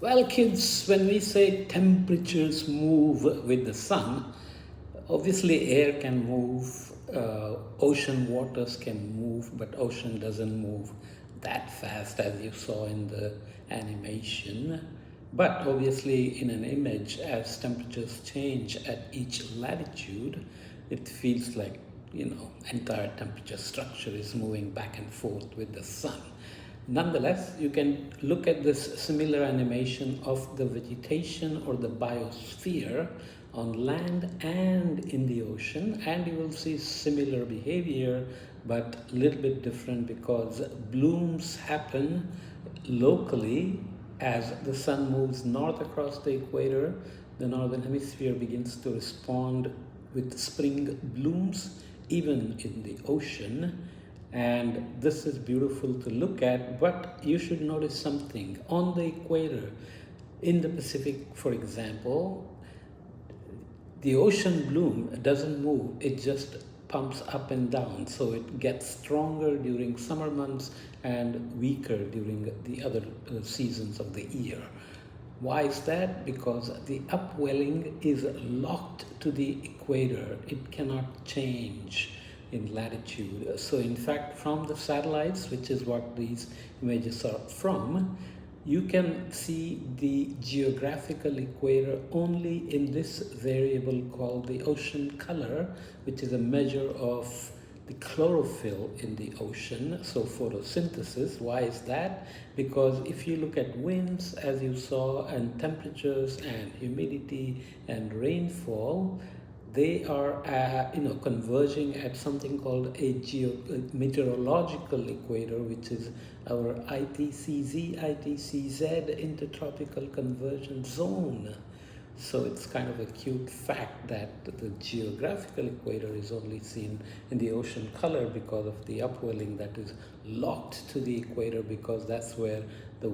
Well, kids, when we say temperatures move with the sun, obviously air can move, ocean waters can move, but ocean doesn't move that fast as you saw in the animation. But obviously, in an image, as temperatures change at each latitude, it feels like, entire temperature structure is moving back and forth with the sun. Nonetheless, you can look at this similar animation of the vegetation or the biosphere on land and in the ocean, and you will see similar behavior but a little bit different because blooms happen locally as the sun moves north across the equator. The northern hemisphere begins to respond with spring blooms, even in the ocean. And this is beautiful to look at, but you should notice something. On the equator, in the Pacific, for example, the ocean bloom doesn't move, it just pumps up and down. So it gets stronger during summer months and weaker during the other seasons of the year. Why is that? Because the upwelling is locked to the equator, it cannot change in latitude. So, in fact, from the satellites, which is what these images are from, you can see the geographical equator only in this variable called the ocean color, which is a measure of the chlorophyll in the ocean. So photosynthesis. Why is that? Because if you look at winds, as you saw, and temperatures and humidity and rainfall, they are converging at something called a meteorological equator, which is our ITCZ intertropical convergence zone. So it's kind of a cute fact that the geographical equator is only seen in the ocean color because of the upwelling that is locked to the equator, because that's where the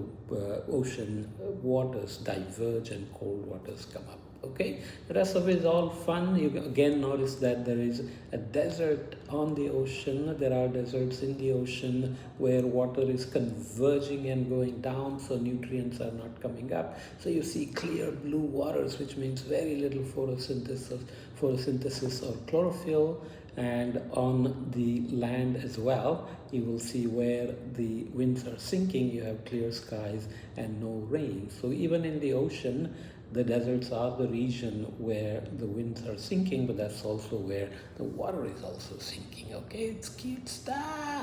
ocean waters diverge and cold waters come up. Okay, the rest of it is all fun. You again notice that there is a desert on the ocean. There are deserts in the ocean where water is converging and going down, so nutrients are not coming up. So you see clear blue waters, which means very little photosynthesis or chlorophyll. And on the land as well, you will see where the winds are sinking, you have clear skies and no rain. So even in the ocean, the deserts are the region where the winds are sinking, but that's also where the water is also sinking. Okay, it's cute stuff.